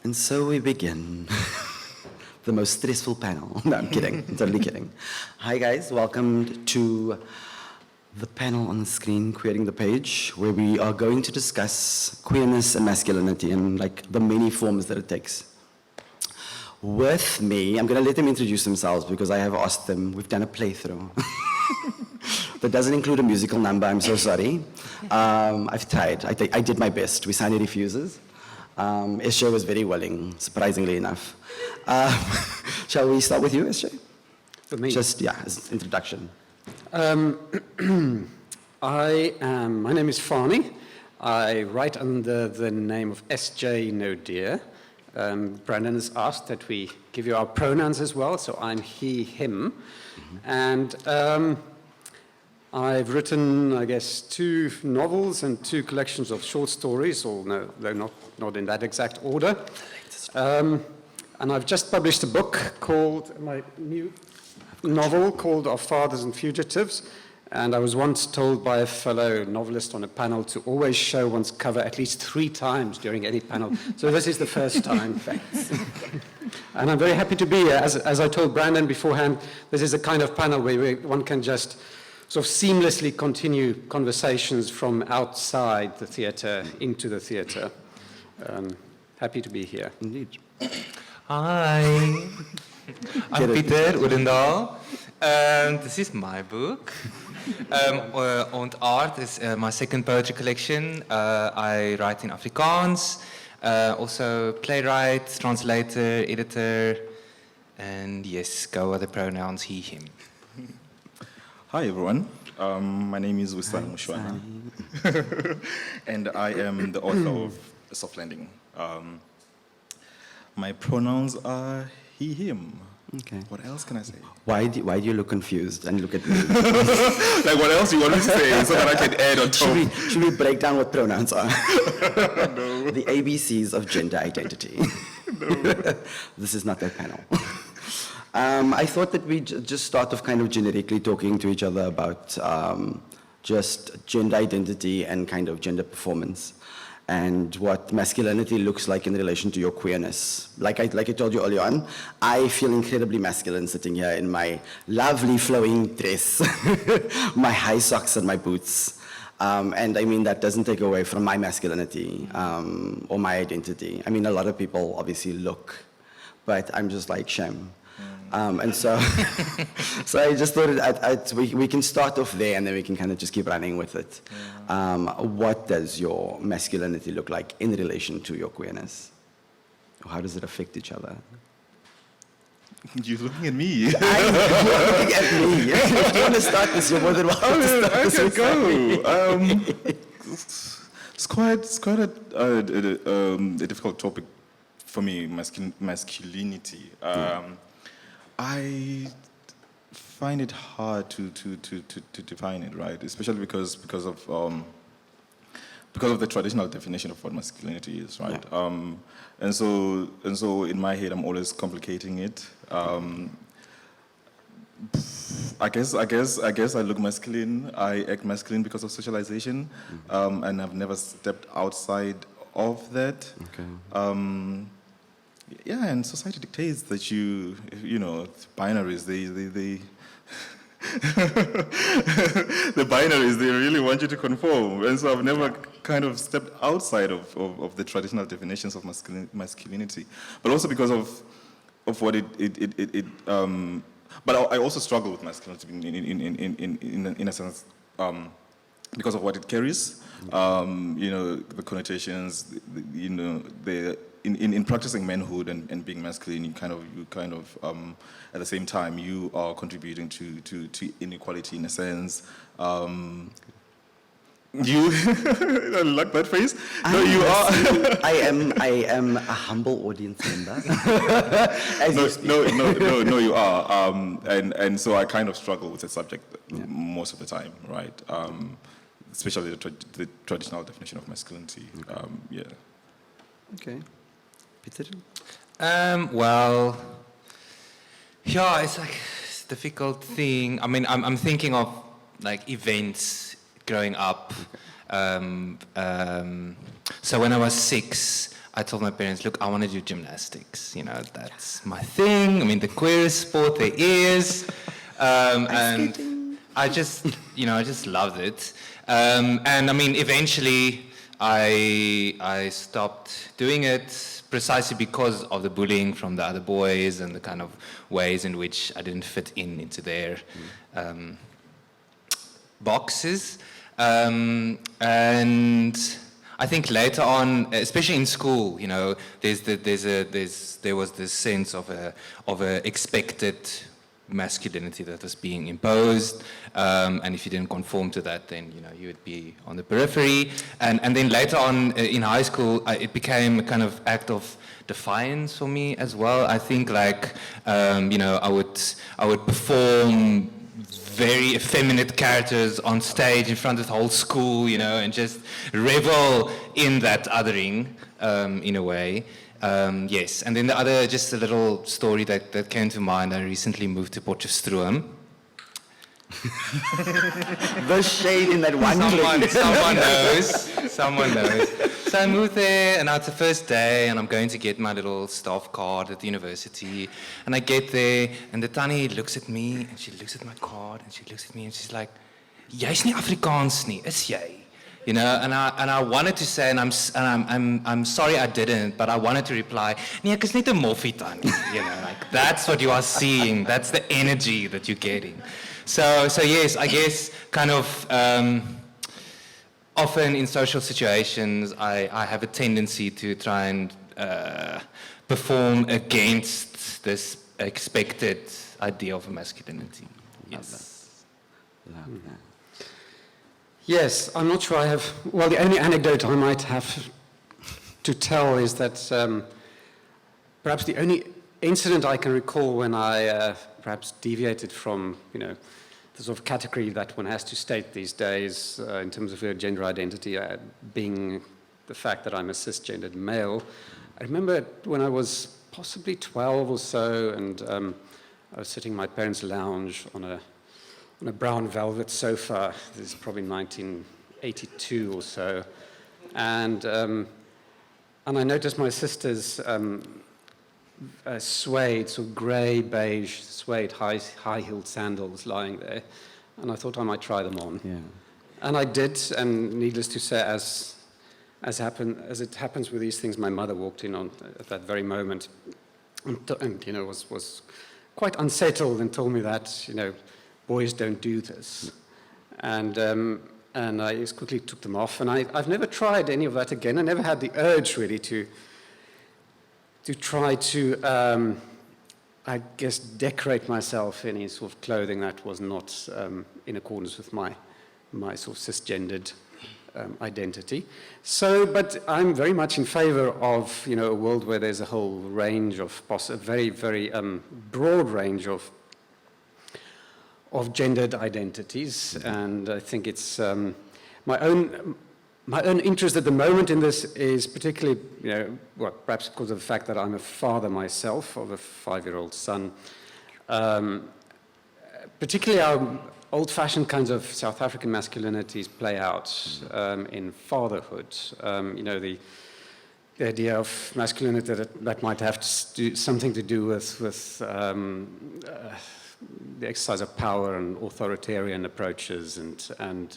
And so we begin. The most stressful panel. No, I'm kidding. I'm totally kidding. Hi guys, welcome to the panel on the screen, Creating the Page, where we are going to discuss queerness and masculinity and like the many forms that it takes. With me, I'm going to let them introduce themselves because I have asked them. We've done a playthrough. That doesn't include a musical number, I'm so sorry. I've tried. I did my best. Wisani refuses. SJ was very willing, surprisingly enough. Shall we start with you, SJ? For me? Just, yeah, as introduction. My name is Fani. I write under the name of SJ Naude. Branden has asked that we give you our pronouns as well, so I'm he, him. And I've written, I guess, 2 novels and 2 collections of short stories, although not in that exact order. And I've just published a book called, my new novel called Our Fathers and Fugitives. And I was once told by a fellow novelist on a panel to always show one's cover at least 3 times during any panel. So this is the first time. Thanks. And I'm very happy to be here. As I told Branden beforehand, this is a kind of panel where one can just sort of seamlessly continue conversations from outside the theatre into the theatre. Happy to be here. Indeed. Hi, I'm Pieter Odendaal. This is my book. Und Art is my second poetry collection. I write in Afrikaans, also playwright, translator, editor, and yes, go other pronouns, he, him. Hi everyone, my name is Wisani Mushwana, and I am the author of Soft Landing. My pronouns are he, him. Okay. What else can I say? Why do you look confused and look at me? Like what else you want me to say so that I can add on top? Should we break down what pronouns are? No. The ABCs of gender identity. No. This is not that panel. I thought that we'd just start off kind of generically talking to each other about just gender identity and kind of gender performance and what masculinity looks like in relation to your queerness. Like I told you earlier on, I feel incredibly masculine sitting here in my lovely flowing dress, my high socks and my boots. And I mean, that doesn't take away from my masculinity or my identity. I mean, a lot of people obviously look, but I'm just like, shame. And so, so I just thought we can start off there and then we can kind of just keep running with it. What does your masculinity look like in relation to your queerness? How does it affect each other? You're looking at me. You're looking at me. If you want to start this, you're more than welcome to start I this. can go. It's quite a difficult topic for me, masculinity. I find it hard to define it, right? Especially because of the traditional definition of what masculinity is, right? Yeah. And so in my head, I'm always complicating it. I guess I look masculine. I act masculine because of socialization, and I've never stepped outside of that. Okay. Yeah, and society dictates that you know, binaries, they the binaries, they really want you to conform. And so I've never kind of stepped outside of the traditional definitions of masculinity. But also because of what but I also struggle with masculinity in a sense, because of what it carries, you know, the connotations, you know, in practicing manhood and being masculine, you kind of at the same time you are contributing to inequality in a sense. You I like that phrase. No, you are. I am a humble audience member. No, you are. And so I kind of struggle with the subject most of the time, right? Especially the traditional definition of masculinity. Yeah. Okay. Pieter? Well, yeah, it's like it's a difficult thing. I mean, I'm thinking of like events growing up, So when I was 6, I told my parents, look, I want to do gymnastics. You know, that's my thing. I mean, the queerest sport there is. And I just loved it. And I mean, eventually I stopped doing it precisely because of the bullying from the other boys and the kind of ways in which I didn't fit into their boxes. And I think later on, especially in school, you know, there was this sense of a expected masculinity that was being imposed, and if you didn't conform to that, then you know you would be on the periphery. And then later on in high school, it became a kind of act of defiance for me as well. I think like you know I would perform very effeminate characters on stage in front of the whole school, you know, and just revel in that othering in a way. Yes, and then the other, just a little story that came to mind. I recently moved to Potchefstroom. The shade in that one clip. Someone knows. So I moved there, and it's the first day, and I'm going to get my little staff card at the university. And I get there, and the tannie looks at me, and she looks at my card, and she looks at me, and she's like, "Jy's nie Afrikaans nie, is jy?" You know, and I wanted to say, and I'm sorry I didn't, but I wanted to reply, "Nee, ek is net 'n moffie tannie." You know, like that's what you are seeing. That's the energy that you're getting. So yes, I guess kind of often in social situations, I have a tendency to try and perform against this expected idea of masculinity. Yes. Love that. Yes, I'm not sure I have... Well, the only anecdote I might have to tell is that perhaps the only incident I can recall when I perhaps deviated from, you know, the sort of category that one has to state these days in terms of your gender identity being the fact that I'm a cisgendered male. I remember when I was possibly 12 or so, and I was sitting in my parents' lounge on a brown velvet sofa. This is probably 1982 or so, and I noticed my sister's suede, sort of grey beige suede high-heeled sandals lying there, and I thought I might try them on. Yeah. And I did, and needless to say, as it happens with these things, my mother walked in at that very moment, and you know was quite unsettled and told me that, you know, boys don't do this. And I just quickly took them off. And I've never tried any of that again. I never had the urge, really, to try to, I guess, decorate myself in any sort of clothing that was not in accordance with my sort of cisgendered identity. So, but I'm very much in favor of, you know, a world where there's a whole range of, a very, very broad range of gendered identities, and I think it's my own interest at the moment in this is particularly, you know, well, perhaps because of the fact that I'm a father myself of a 5-year-old son, particularly how old-fashioned kinds of South African masculinities play out in fatherhood. You know, the idea of masculinity that might have to do something to do with the exercise of power and authoritarian approaches and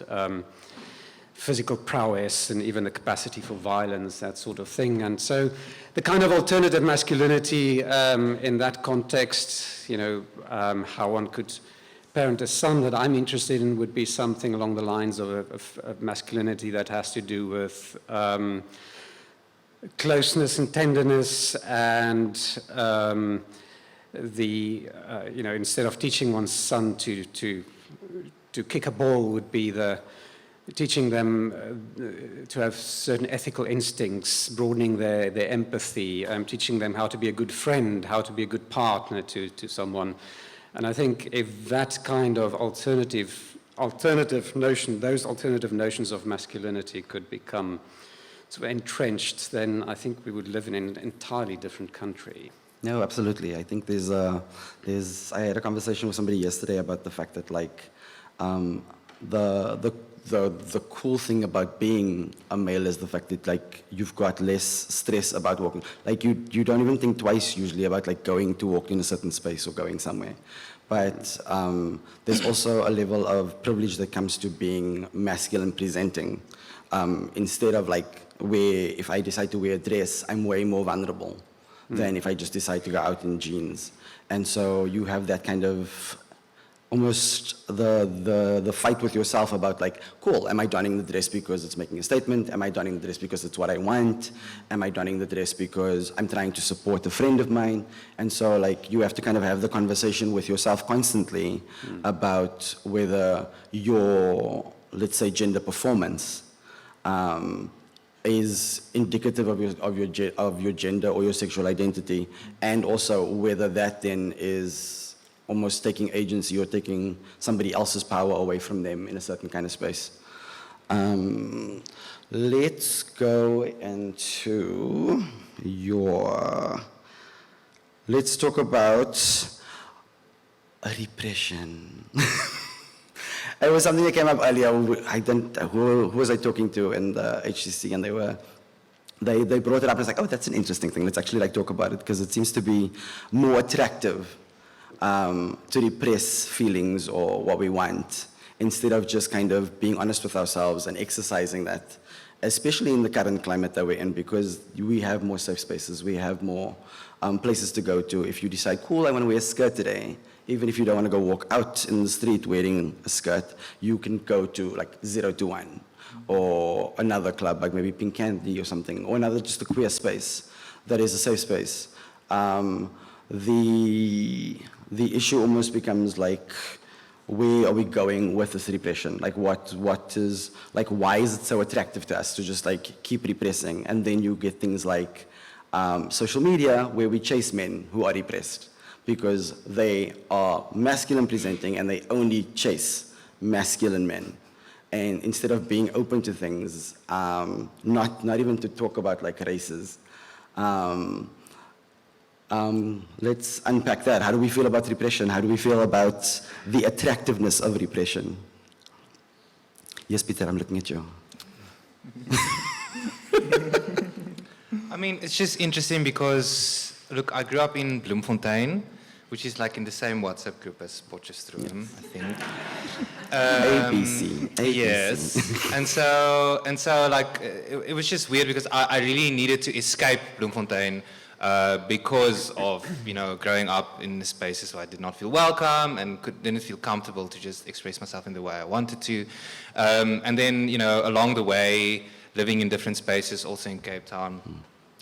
physical prowess and even the capacity for violence, that sort of thing. And so the kind of alternative masculinity in that context, you know, how one could parent a son that I'm interested in would be something along the lines of a masculinity that has to do with closeness and tenderness and you know, instead of teaching one's son to kick a ball would be teaching them to have certain ethical instincts, broadening their empathy, teaching them how to be a good friend, how to be a good partner to someone. And I think if that kind of alternative notion, those alternative notions of masculinity could become sort of entrenched, then I think we would live in an entirely different country. No, absolutely. I think I had a conversation with somebody yesterday about the fact that, like, the the cool thing about being a male is the fact that like you've got less stress about walking. Like you don't even think twice usually about like going to walk in a certain space or going somewhere. But there's also a level of privilege that comes to being masculine presenting. Instead of like where if I decide to wear a dress, I'm way more vulnerable than if I just decide to go out in jeans. And so you have that kind of almost the fight with yourself about like, cool, am I donning the dress because it's making a statement? Am I donning the dress because it's what I want? Am I donning the dress because I'm trying to support a friend of mine? And so like you have to kind of have the conversation with yourself constantly about whether your, let's say, gender performance is indicative of your gender or your sexual identity, and also whether that then is almost taking agency or taking somebody else's power away from them in a certain kind of space. Let's go into let's talk about repression. It was something that came up earlier. Who was I talking to in the HCC, and they brought it up, and I was like, oh, that's an interesting thing. Let's actually like talk about it, because it seems to be more attractive to repress feelings or what we want, instead of just kind of being honest with ourselves and exercising that, especially in the current climate that we're in, because we have more safe spaces, we have more places to go to. If you decide, cool, I want to wear a skirt today, even if you don't want to go walk out in the street wearing a skirt, you can go to like 0 to 1 or another club, like maybe Pink Candy or something, or another just a queer space that is a safe space. The issue almost becomes like, where are we going with this repression? Like what is, like why is it so attractive to us to just like keep repressing? And then you get things like social media, where we chase men who are repressed because they are masculine presenting and they only chase masculine men. And instead of being open to things, not even to talk about like races, let's unpack that. How do we feel about repression? How do we feel about the attractiveness of repression? Yes, Peter, I'm looking at you. I mean, it's just interesting because, look, I grew up in Bloemfontein, which is like in the same WhatsApp group as Potchefstroom, I think. ABC. Yes. and so like, it was just weird because I really needed to escape Bloemfontein because of, you know, growing up in spaces where I did not feel welcome and didn't feel comfortable to just express myself in the way I wanted to. And then, you know, along the way, living in different spaces, also in Cape Town,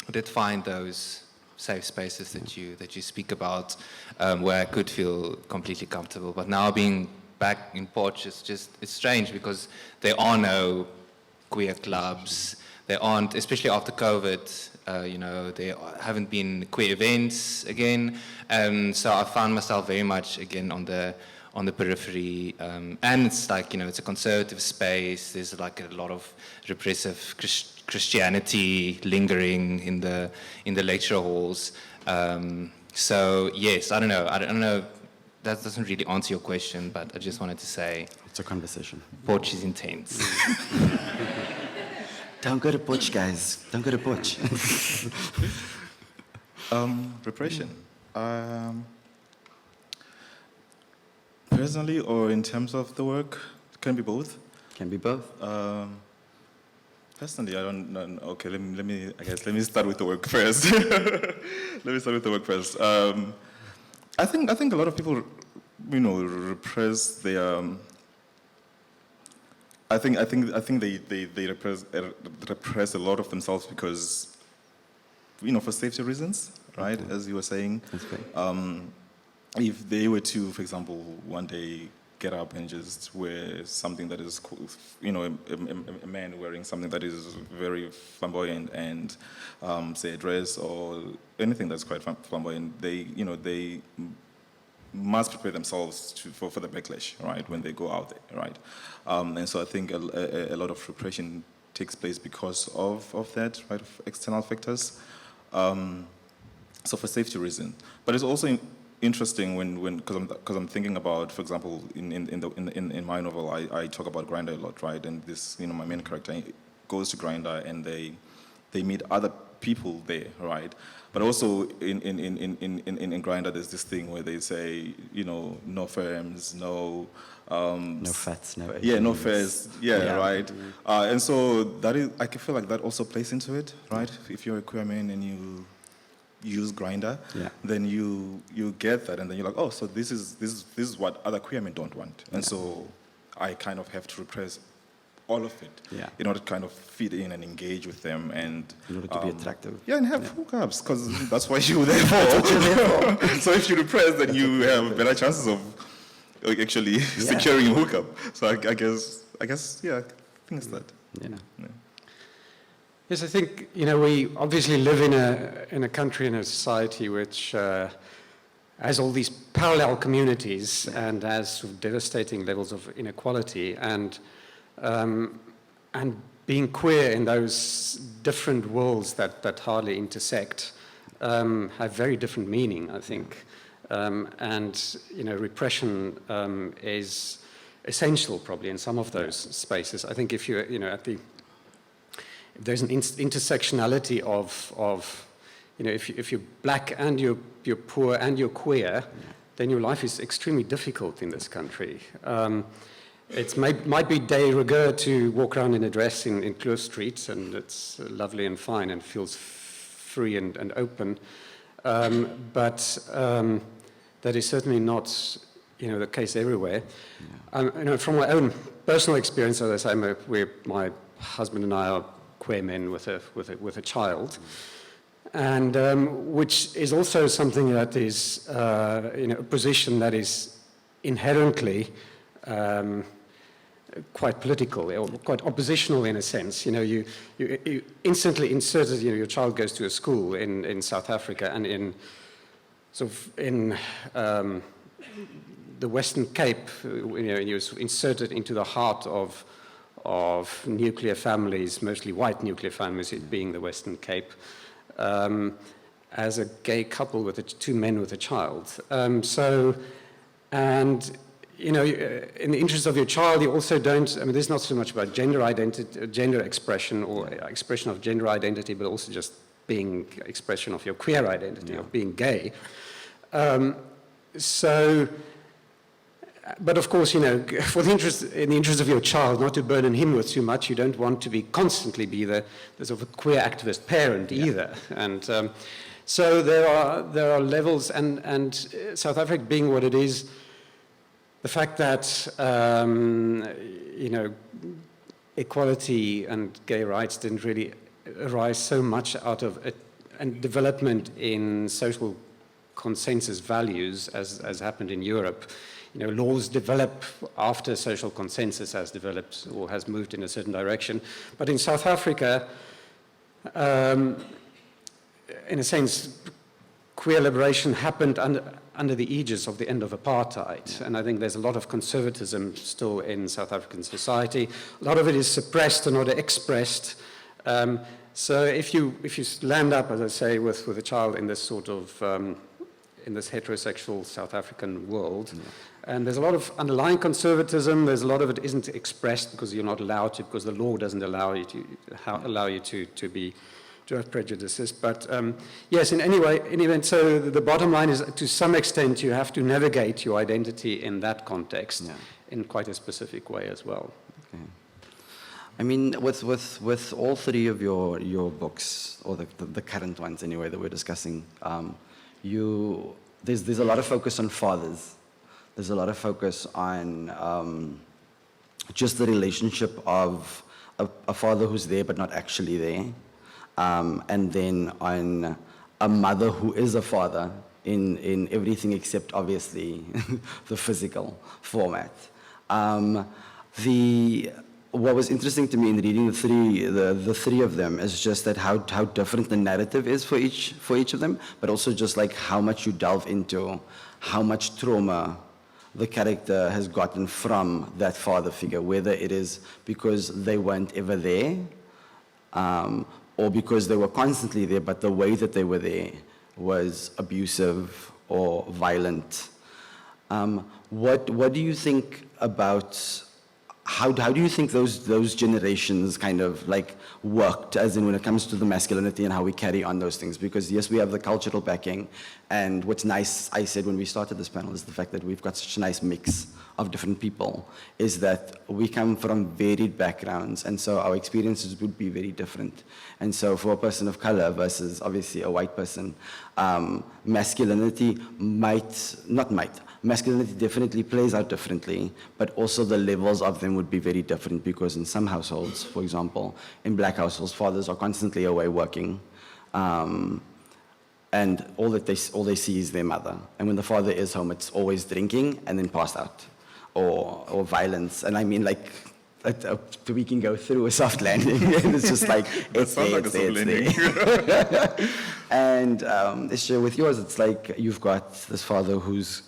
I did find those safe spaces that you speak about, where I could feel completely comfortable. But now being back in Potch, it's strange because there are no queer clubs. There aren't, especially after COVID, you know, there haven't been queer events again. So I found myself very much again on the periphery. And it's like, you know, it's a conservative space. There's like a lot of repressive Christianity lingering in the lecture halls. So yes, I don't know. That doesn't really answer your question, but I just wanted to say It's a conversation. Potch is intense. Don't go to Potch, guys. Don't go to Potch. Repression. Personally, or in terms of the work, it can be both. Can be both. Personally, I don't know. Okay, let me start with the work first. I think a lot of people, you know, repress their. I think they repress a lot of themselves because, you know, for safety reasons, right? Okay. As you were saying. That's great. If they were to, for example, one day get up and just wear something that is, you know, a man wearing something that is very flamboyant and, say, a dress or anything that's quite flamboyant, they must prepare themselves for the backlash, right, when they go out there, right? And so I think a lot of repression takes place because of that, right, of external factors. So for safety reason. But it's also interesting because I'm thinking about, for example, in my novel, I talk about Grindr a lot, right? And this, my main character goes to Grindr and they meet other people there, right? But also in Grindr, there's this thing where they say, no firms, no fats, no yeah, no agents. fares, yeah, right. And so that is, I feel like that also plays into it, right? If you're a queer man and you use Grindr, then you get that, and then you're like, oh, so this is what other queer men don't want, and so I kind of have to repress all of it in order to kind of fit in and engage with them, and in order to be attractive. Yeah, and have hookups, because that's what you're there for. So if you repress, then you have better chances of actually securing a hookup. So I guess, I think it's that. Yeah. Yes, I think, we obviously live in a country and a society which has all these parallel communities and has sort of devastating levels of inequality, and being queer in those different worlds that hardly intersect have very different meaning, I think. And repression is essential probably in some of those spaces. I think if you're, if there's an intersectionality of if you're black and you're poor and you're queer, then your life is extremely difficult in this country. It might be de rigueur to walk around in a dress in Kloof Street, and it's lovely and fine and feels free and open. But that is certainly not, the case everywhere. From my own personal experience, as I say, my husband and I are queer men with a child, and which is also something that is, a position that is inherently quite political or quite oppositional in a sense. You instantly inserted, your child goes to a school in South Africa and in the Western Cape, you're inserted into the heart of nuclear families, mostly white nuclear families, it being the Western Cape, as a gay couple with two men with a child. In the interest of your child, you also don't, this is not so much about gender identity, gender expression or expression of gender identity, but also just being expression of your queer identity, of being gay. But of course, in the interest of your child, not to burden him with too much, you don't want to constantly be the sort of a queer activist parent either. And so there are levels, and South Africa being what it is, the fact that equality and gay rights didn't really arise so much out of it, and development in social consensus values as happened in Europe. Laws develop after social consensus has developed or has moved in a certain direction. But in South Africa, in a sense, queer liberation happened under the aegis of the end of apartheid. And I think there's a lot of conservatism still in South African society. A lot of it is suppressed and not expressed. So if you land up, as I say, with a child in this sort of in this heterosexual South African world, and there's a lot of underlying conservatism. There's a lot of it isn't expressed because you're not allowed to, because the law doesn't allow you to have prejudices. But yes, in any event, so the bottom line is, to some extent, you have to navigate your identity in that context in quite a specific way as well. Okay. With all three of your books, or the current ones anyway that we're discussing, there's a lot of focus on fathers. There's a lot of focus on just the relationship of a father who's there but not actually there, and then on a mother who is a father in everything except obviously the physical format. What was interesting to me in reading the three of them is just that how different the narrative is for each of them, but also just like how much you delve into how much trauma the character has gotten from that father figure, whether it is because they weren't ever there, or because they were constantly there, but the way that they were there was abusive or violent. What do you think about, how do you think those generations kind of like worked, as in when it comes to the masculinity and how we carry on those things? Because yes, we have the cultural backing, and what's nice, I said when we started this panel, is the fact that we've got such a nice mix of different people, is that we come from varied backgrounds, and so our experiences would be very different. And so for a person of color versus obviously a white person, masculinity masculinity definitely plays out differently, but also the levels of them would be very different, because in some households, for example, in black households, fathers are constantly away working, and all they see is their mother. And when the father is home, it's always drinking and then passed out, or violence. And I mean, like, we can go through a soft landing, and it's just like, it's there, it's there, it's there. And Isha, with yours, it's like you've got this father who's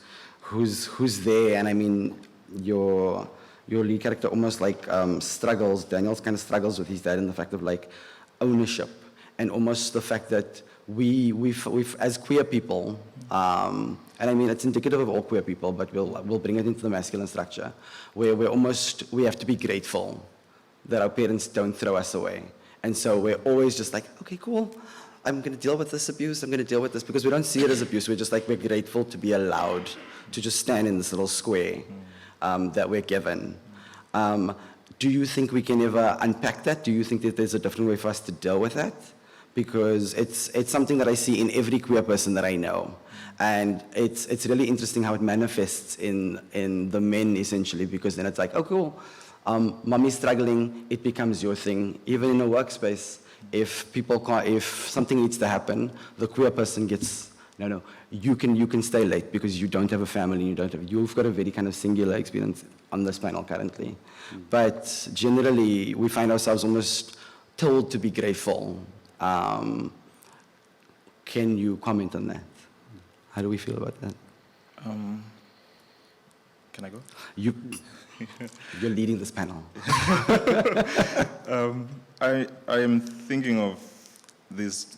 there, and I mean, your lead character almost like struggles, Daniel's kind of struggles with his dad in the fact of like ownership, and almost the fact that we've as queer people, and I mean it's indicative of all queer people, but we'll bring it into the masculine structure, where we have to be grateful that our parents don't throw us away, and so we're always just like, okay, cool, I'm going to deal with this abuse, I'm going to deal with this, because we don't see it as abuse, we're just like, we're grateful to be allowed to just stand in this little square that we're given. Do you think we can ever unpack that? Do you think that there's a different way for us to deal with that? Because it's something that I see in every queer person that I know. And it's really interesting how it manifests in the men, essentially, because then it's like, oh, cool, mommy's struggling, it becomes your thing. Even in a workspace, if something needs to happen, the queer person gets, no, you can stay late because you don't have a family, you've got a very kind of singular experience on this panel currently. But generally, we find ourselves almost told to be grateful. Can you comment on that? How do we feel about that? Can I go? You're leading this panel. I am thinking of this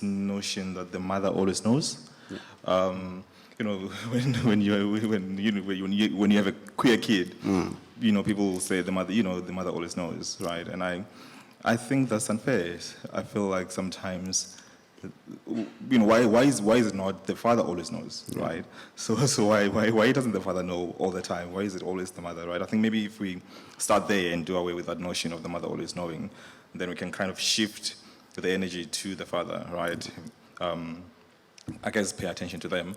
notion that the mother always knows. Yeah. You know, when you have a queer kid, you know, people will say the mother always knows, right? And I think that's unfair. I feel like sometimes, you know, why is it not the father always knows, right? So why doesn't the father know all the time? Why is it always the mother, right? I think maybe if we start there and do away with that notion of the mother always knowing, then we can kind of shift the energy to the father, right? I guess pay attention to them.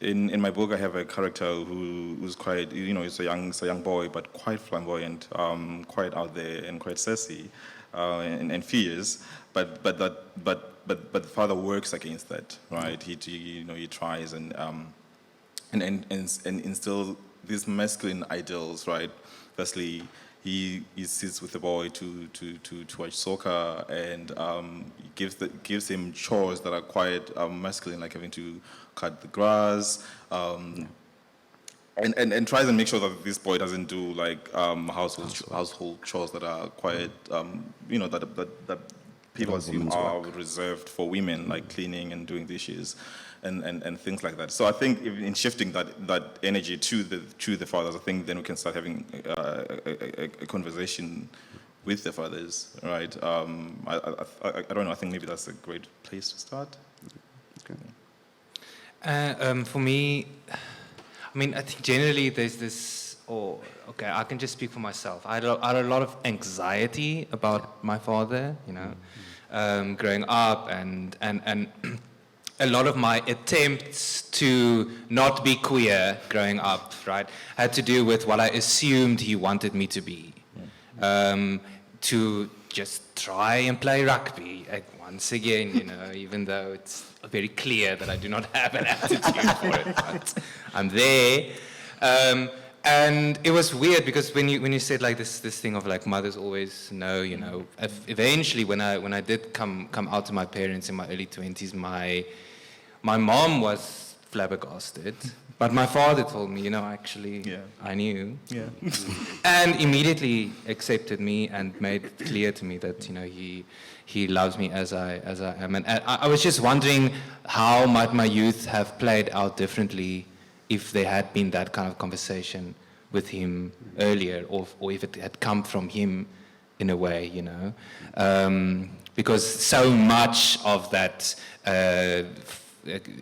In my book, I have a character who's quite, you know, he's a young boy, but quite flamboyant, quite out there and quite sassy, and fierce. But the father works against that, right? He tries and instill these masculine ideals, right? Firstly, he sits with the boy to watch soccer, and gives him chores that are quite masculine, like having to cut the grass, and tries and make sure that this boy doesn't do like household chores that are quite you know, that people assume are reserved for women, like cleaning and doing dishes, and things like that. So I think in shifting that energy to the fathers, I think then we can start having a conversation with the fathers, right? I don't know. I think maybe that's a great place to start. Okay. For me, I mean, I think generally there's this, I can just speak for myself. I had a lot of anxiety about my father, you know, growing up, and a lot of my attempts to not be queer growing up, right, had to do with what I assumed he wanted me to be. To just try and play rugby, once again, you know, even though it's very clear that I do not have an aptitude for it, but I'm there. And it was weird because when you said like this thing of like mothers always know, you know, eventually when I did come out to my parents in my early 20s, my mom was flabbergasted. But my father told me, actually, Yeah. I knew. Yeah. And immediately accepted me and made it clear to me that, he loves me as I am. And I was just wondering how might my youth have played out differently if there had been that kind of conversation with him earlier, or if it had come from him in a way, because so much of that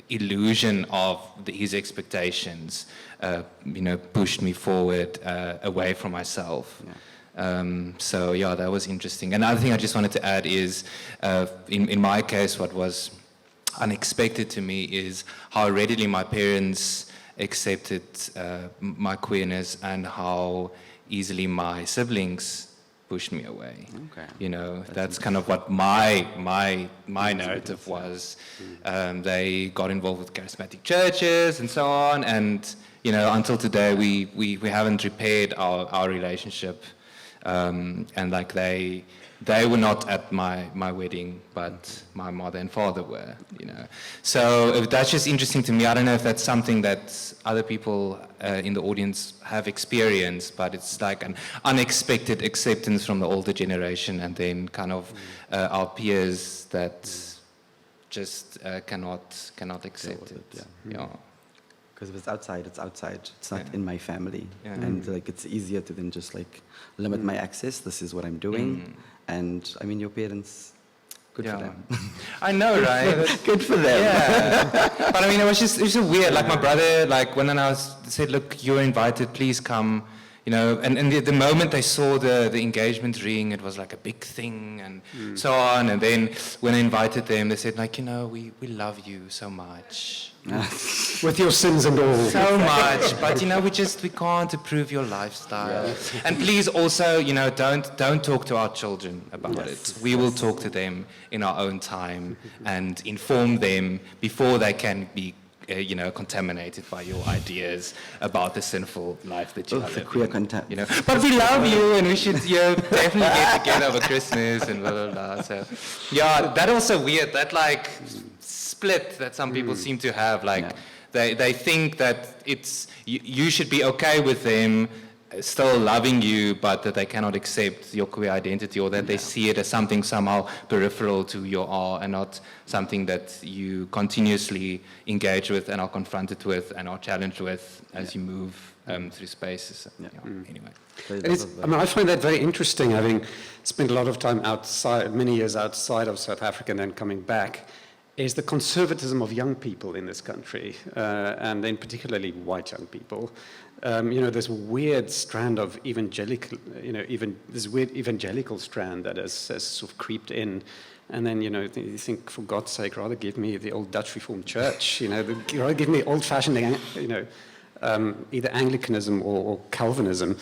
illusion of his expectations, pushed me forward away from myself. Yeah. So yeah, that was interesting. Another thing I just wanted to add is, in my case, what was unexpected to me is how readily my parents accepted my queerness and how easily my siblings pushed me away. Okay. That's kind of what my narrative was. They got involved with charismatic churches and so on, and until today we haven't repaired our relationship. And like they were not at my wedding, but my mother and father were, So that's just interesting to me. I don't know if that's something that other people in the audience have experienced, but it's like an unexpected acceptance from the older generation, and then kind of our peers that just cannot accept it. Yeah. Because if it's outside, it's outside. It's not Yeah. in my family. Yeah. And it's easier to then just limit my access. This is what I'm doing. And I mean, your parents, good for them. I know, right? Good for them. Yeah. But I mean, it was just weird. Like my brother, when I said, look, you're invited, please come. And the moment they saw the engagement ring, it was like a big thing and so on. And then when I invited them, they said, we love you so much. With your sins and all. So much, but we can't approve your lifestyle. Yeah. And please also, don't talk to our children about it. We will talk to them in our own time and inform them before they can be contaminated by your ideas about the sinful life that you are living. Queer content. But we love you, and we should definitely get together over Christmas and blah blah blah. So, yeah, that also weird. That split that some people seem to have. They think that you should be okay with them still loving you, but that they cannot accept your queer identity, or that they see it as something somehow peripheral to your art and not something that you continuously engage with and are confronted with and are challenged with as you move through spaces. Anyway. I find that very interesting, having spent a lot of time outside, many years outside of South Africa and then coming back, is the conservatism of young people in this country, and then particularly white young people. This weird strand of evangelical, this weird evangelical strand that has sort of creeped in. And then, you think, for God's sake, rather give me the old Dutch Reformed Church, rather give me old-fashioned, either Anglicanism or Calvinism.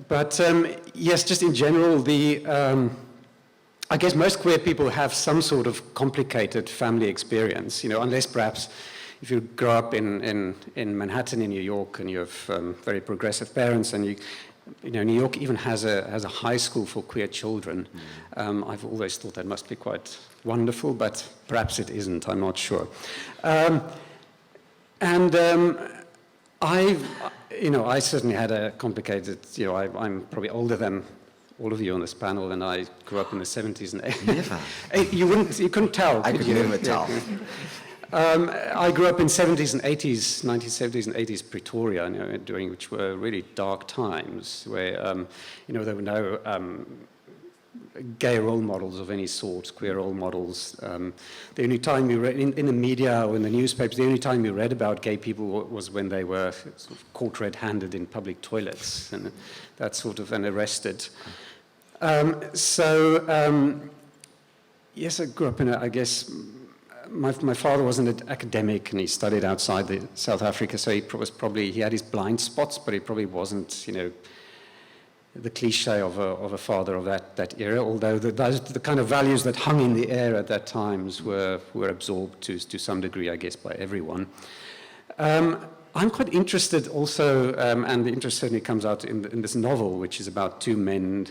But yes, just in general, I guess most queer people have some sort of complicated family experience, unless perhaps if you grow up in Manhattan in New York and you have very progressive parents, and New York even has a high school for queer children. I've always thought that must be quite wonderful, but perhaps it isn't. I'm not sure. I certainly had a complicated. I'm probably older than all of you on this panel, and I grew up in the 70s and 80s. Never. You couldn't tell. I could never tell. I grew up in 70s and 80s, 1970s and 80s Pretoria, during which were really dark times, where there were no gay role models of any sort, queer role models. The only time you read in the media or in the newspapers, the only time you read about gay people was when they were sort of caught red-handed in public toilets and that sort of, and arrested. Yes, I grew up in I guess. My father wasn't an academic, and he studied outside South Africa, so he had his blind spots, but he probably wasn't, the cliche of a father of that era, although the kind of values that hung in the air at that times were absorbed to some degree, I guess, by everyone. I'm quite interested also, and the interest certainly comes out in this novel, which is about two men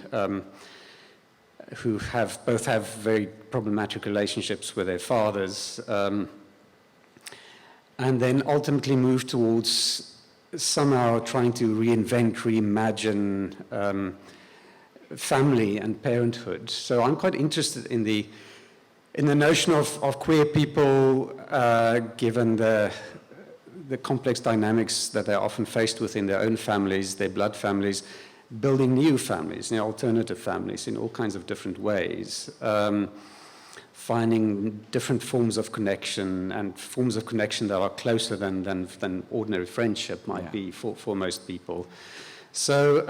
who both have very problematic relationships with their fathers, and then ultimately move towards somehow trying to reinvent, reimagine family and parenthood. So I'm quite interested in the notion of queer people, given the complex dynamics that they're often faced with in their own families, their blood families, building new families, alternative families in all kinds of different ways, finding different forms of connection and forms of connection that are closer than ordinary friendship might be for most people. So,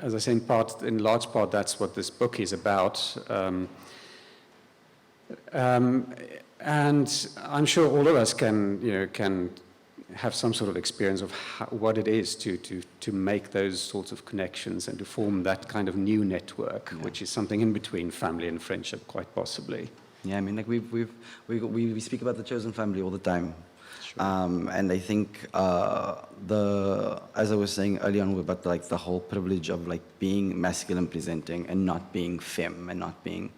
as I say, in large part, that's what this book is about. And I'm sure all of us can have some sort of experience of what it is to make those sorts of connections and to form that kind of new network, which is something in between family and friendship, quite possibly. Yeah, I mean, like we speak about the chosen family all the time. Sure. And I think as I was saying earlier on about like the whole privilege of like being masculine presenting and not being femme and not being,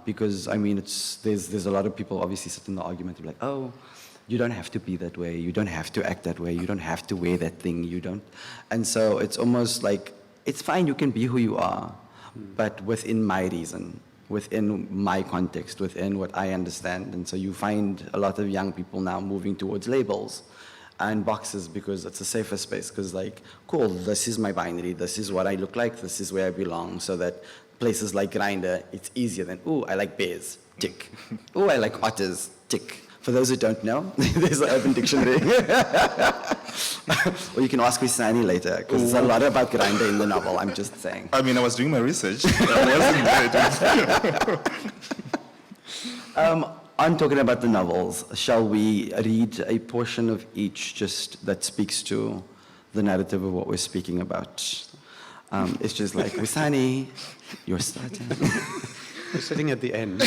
because I mean, there's a lot of people obviously sit in the argument of like, oh, you don't have to be that way, you don't have to act that way, you don't have to wear that thing, you don't. And so it's almost like, it's fine, you can be who you are, but within my reason, within my context, within what I understand. And so you find a lot of young people now moving towards labels and boxes because it's a safer space, because like, cool, this is my binary, this is what I look like, this is where I belong, so that places like Grindr, it's easier than, ooh, I like bears, tick. Ooh, I like otters, tick. For those who don't know, there's an Urban Dictionary. Or you can ask Wisani later, because there's a lot about Grindr in the novel, I'm just saying. I mean, I was doing my research. I wasn't there. On talking about the novels, shall we read a portion of each just that speaks to the narrative of what we're speaking about? It's just like, Wisani, you're starting. We're sitting at the end. I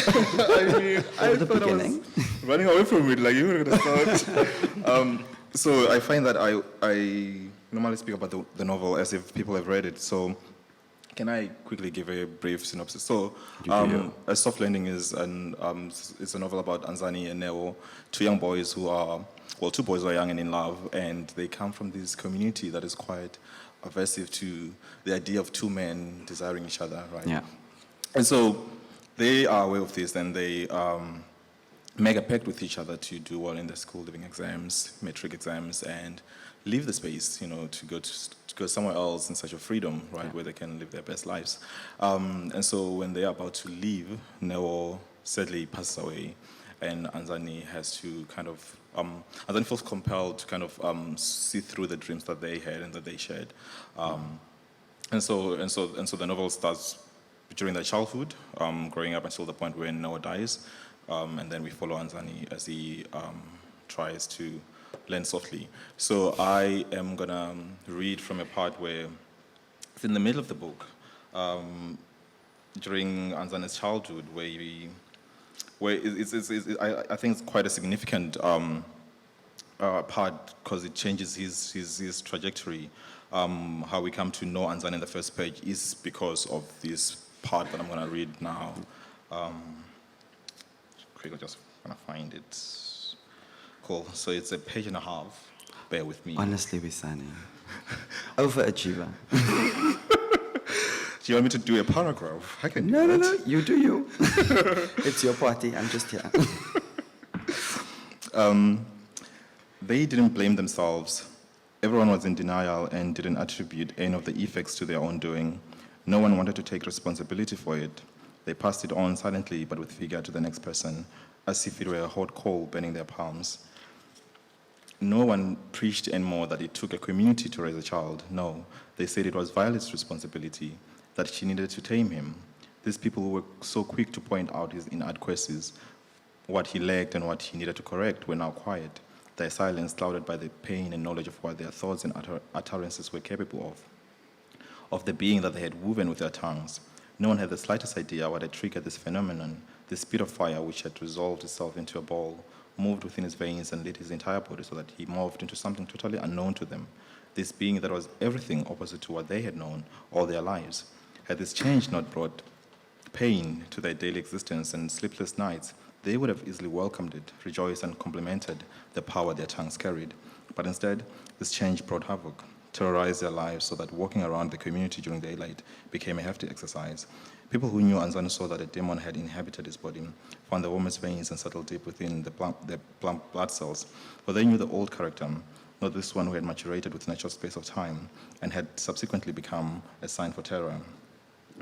mean, I the thought beginning. I was running away from it, like you were going to start. So I find that I normally speak about the novel as if people have read it. So can I quickly give a brief synopsis? So A Soft Landing is it's a novel about Anzani and Neo, two young boys who are, well, two boys who are young and in love, and they come from this community that is quite aversive to the idea of two men desiring each other, right? Yeah. And so they are aware of this, and they make a pact with each other to do well in their school living exams, metric exams, and leave the space, to go somewhere else in search of freedom, right, where they can live their best lives. And so when they are about to leave, Neo sadly passes away, and Anzani has to kind of, Anzani feels compelled to kind of see through the dreams that they had and that they shared. And so the novel starts during their childhood, growing up until the point where Noah dies, and then we follow Anzani as he tries to learn softly. So I am gonna read from a part where it's in the middle of the book, during Anzani's childhood, where I think it's quite a significant part because it changes his trajectory. How we come to know Anzani in the first page is because of this part that I'm going to read now. Quickly, just going to find it. Cool. So it's a page and a half. Bear with me. Honestly, Wisani. Overachiever. Do you want me to do a paragraph? I can do No, that. no, you do you. It's your party, I'm just here. They didn't blame themselves. Everyone was in denial and didn't attribute any of the effects to their own doing. No one wanted to take responsibility for it. They passed it on silently but with vigor to the next person, as if it were a hot coal burning their palms. No one preached anymore that it took a community to raise a child. No, they said it was Violet's responsibility, that she needed to tame him. These people were so quick to point out his inadequacies, what he lacked and what he needed to correct were now quiet, their silence clouded by the pain and knowledge of what their thoughts and utterances were capable of the being that they had woven with their tongues. No one had the slightest idea what had triggered this phenomenon, this spit of fire which had resolved itself into a ball, moved within his veins and lit his entire body so that he morphed into something totally unknown to them, this being that was everything opposite to what they had known all their lives. Had this change not brought pain to their daily existence and sleepless nights, they would have easily welcomed it, rejoiced and complimented the power their tongues carried. But instead, this change brought havoc, terrorized their lives so that walking around the community during daylight became a hefty exercise. People who knew Anzani saw that a demon had inhabited his body, found the warmest veins and settled deep within the plump blood cells, for they knew the old character, not this one who had maturated with natural space of time and had subsequently become a sign for terror.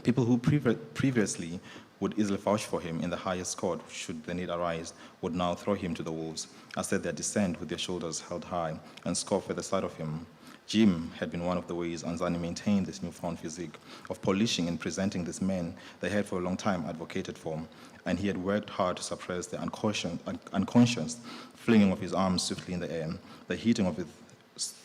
People who previously would easily vouch for him in the highest court should the need arise would now throw him to the wolves, as at their descent with their shoulders held high and scoff at the sight of him. Gym had been one of the ways Anzani maintained this newfound physique of polishing and presenting this man they had for a long time advocated for, and he had worked hard to suppress the unconscious flinging of his arms swiftly in the air, the hitting of his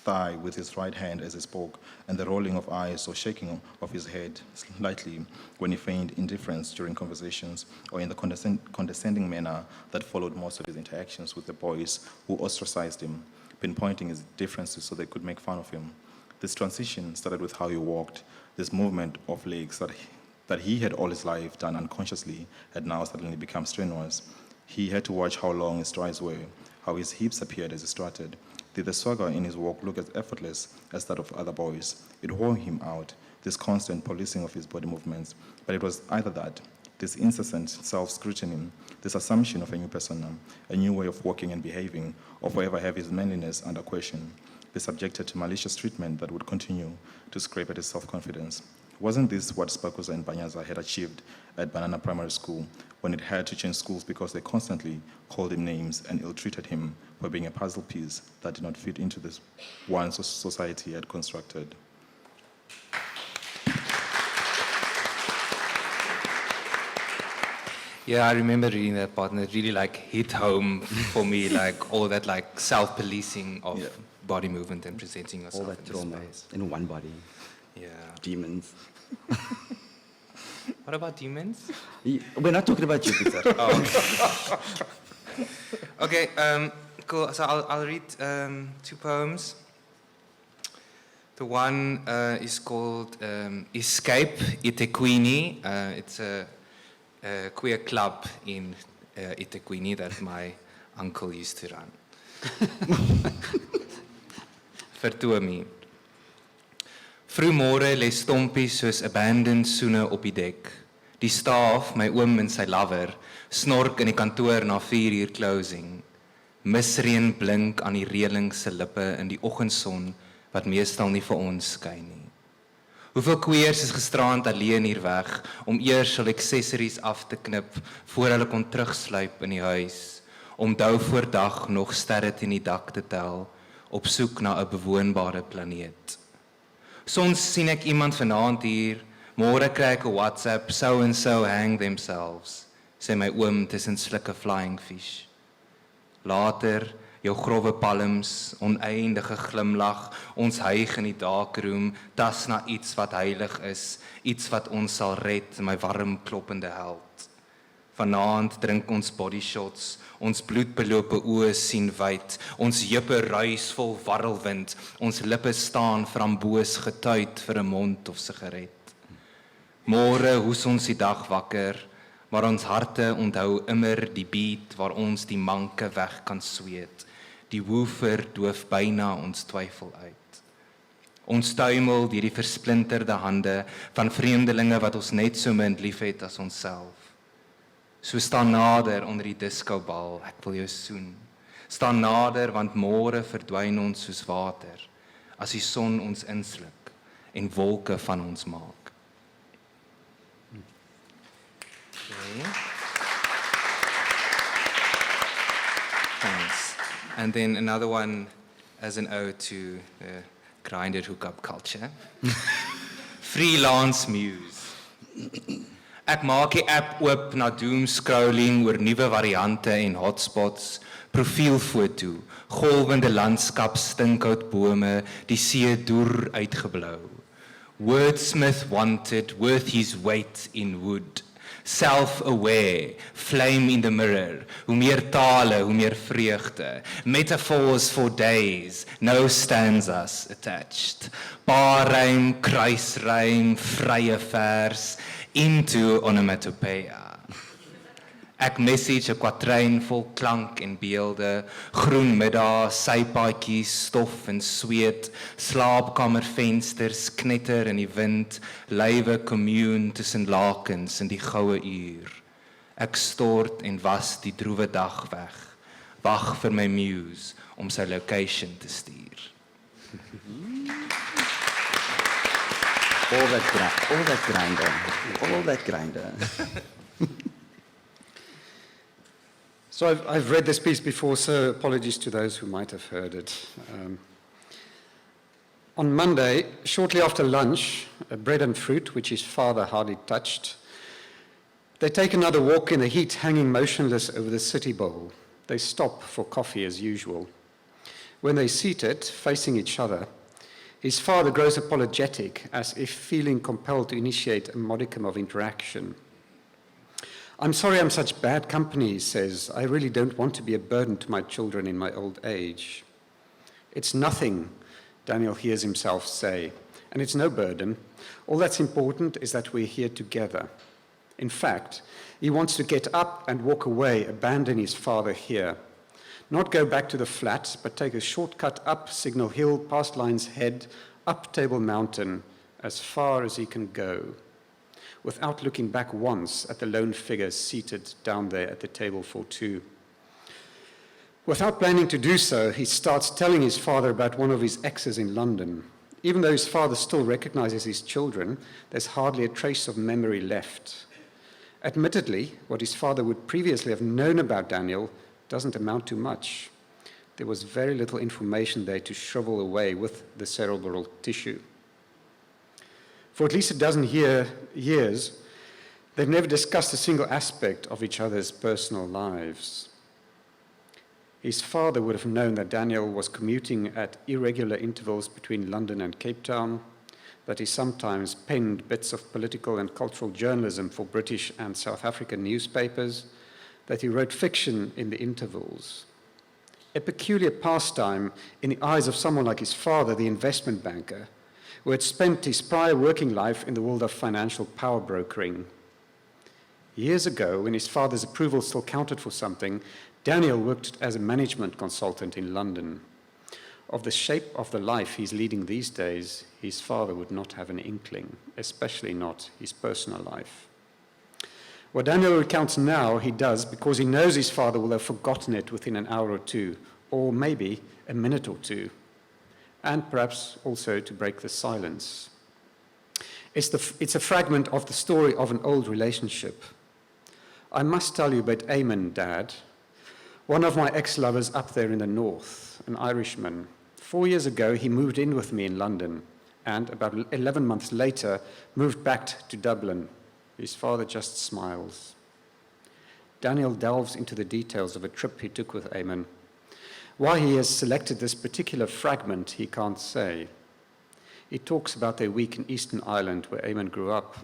thigh with his right hand as he spoke, and the rolling of eyes or shaking of his head slightly when he feigned indifference during conversations, or in the condescending manner that followed most of his interactions with the boys who ostracized him, pinpointing his differences so they could make fun of him. This transition started with how he walked. This movement of legs that he had all his life done unconsciously had now suddenly become strenuous. He had to watch how long his strides were, how his hips appeared as he strutted. Did the swagger in his walk look as effortless as that of other boys? It wore him out, this constant policing of his body movements. But it was either that, this incessant self-scrutiny, this assumption of a new persona, a new way of walking and behaving, or forever have his manliness under question, be subjected to malicious treatment that would continue to scrape at his self-confidence. Wasn't this what Spakoza and Banyaza had achieved at Banana Primary School when it had to change schools because they constantly called him names and ill-treated him for being a puzzle piece that did not fit into this one society had constructed? Yeah, I remember reading that part, and it really like hit home for me, like all that like self-policing of body movement and presenting yourself. All that in trauma space. in one body. Yeah. Demons. What about demons? We're not talking about you, Peter. Okay, cool. So I'll read two poems. The one is called Escape eThekwini. It's a queer club in eThekwini that my uncle used to run. Vertoe my. Vroegmôre lê Stompie soos abandoned soene op die dek. Die staaf, my oom en sy lover, snork in die kantoor na 4 uur closing. Misreën blink aan die reëling se lippe in die oggendson wat meestal nie vir ons skyn nie. Hoeveel queers is gisterand alleen hier weg om eers hul accessories af te knip voor hulle kon terugsluip in die huis, om dou voor dag nog sterre teen die dak te tel, op soek na 'n bewoonbare planeet. Soms sien ek iemand vanaand hier, môre kry ek 'n WhatsApp, so and so hang themselves, sê my oom tussen slikke flying fish. Later, jou grove palms, oneindige glimlag, ons hyg in die darkroom, tas na iets wat heilig is, iets wat ons sal red, my warm kloppende held. Vanaand drink ons body shots, ons bloedbelope oë sien wyd, ons heupe ruis vol warrelwind, ons lippe staan framboos getuid vir 'n mond of sigaret. Môre hoes ons die dag wakker, maar ons harte onthou immer die beat waar ons die manke weg kan sweet. Die woofer doof byna ons twyfel uit. Ons tuimel deur die versplinterde hande van vreemdelinge wat ons net so min liefhet as onsself. So staan nader onder die discobal, ek wil jou soen. Staan nader want môre verdwyn ons soos water, as die son ons insluk en wolke van ons maak. Okay. Thanks. And then another one as an ode to the grinded hookup culture. Freelance muse. Ek maak die app oop na doom scrolling oor nuwe variante en hotspots, profielfoto, golwende landskap, stinkhout bome, die see deur uitgeblou. Wordsmith wanted, worth his weight in wood. Self-aware, flame in the mirror, hoe meer tale, hoe meer vreugde, metaphors for days, no stanzas attached, paarrym, kruisrym, vrye vers, into onomatopoeia. Ek message 'n kwatryn vol klank en beelde, groen middag, sypaadjies, stof en sweet, slaapkamervensters, knetter in die wind, lywe commune tussen lakens in die goue uur. Ek stort en was die droewe dag weg, wag vir my muse om sy location te stuur. All that grinder. So I've read this piece before, so apologies to those who might have heard it. On Monday, shortly after lunch, bread and fruit, which his father hardly touched, they take another walk in the heat, hanging motionless over the city bowl. They stop for coffee as usual. When they're seated, facing each other, his father grows apologetic, as if feeling compelled to initiate a modicum of interaction. I'm sorry I'm such bad company, he says. I really don't want to be a burden to my children in my old age. It's nothing, Daniel hears himself say, and it's no burden. All that's important is that we're here together. In fact, he wants to get up and walk away, abandon his father here. Not go back to the flat, but take a shortcut up Signal Hill, past Lion's Head, up Table Mountain, as far as he can go, without looking back once at the lone figure seated down there at the table for two. Without planning to do so, he starts telling his father about one of his exes in London. Even though his father still recognizes his children, there's hardly a trace of memory left. Admittedly, what his father would previously have known about Daniel doesn't amount to much. There was very little information there to shrivel away with the cerebral tissue. For at least a dozen years, they've never discussed a single aspect of each other's personal lives. His father would have known that Daniel was commuting at irregular intervals between London and Cape Town, that he sometimes penned bits of political and cultural journalism for British and South African newspapers, that he wrote fiction in the intervals. A peculiar pastime in the eyes of someone like his father, the investment banker, who had spent his prior working life in the world of financial power brokering. Years ago, when his father's approval still counted for something, Daniel worked as a management consultant in London. Of the shape of the life he's leading these days, his father would not have an inkling, especially not his personal life. What Daniel recounts now, he does because he knows his father will have forgotten it within an hour or two, or maybe a minute or two, and perhaps also to break the silence. It's a fragment of the story of an old relationship. I must tell you about Eamon, Dad, one of my ex-lovers up there in the north, an Irishman. 4 years ago, he moved in with me in London, and about 11 months later, moved back to Dublin. His father just smiles. Daniel delves into the details of a trip he took with Eamon. Why he has selected this particular fragment, he can't say. He talks about their week in Eastern Ireland, where Eamon grew up.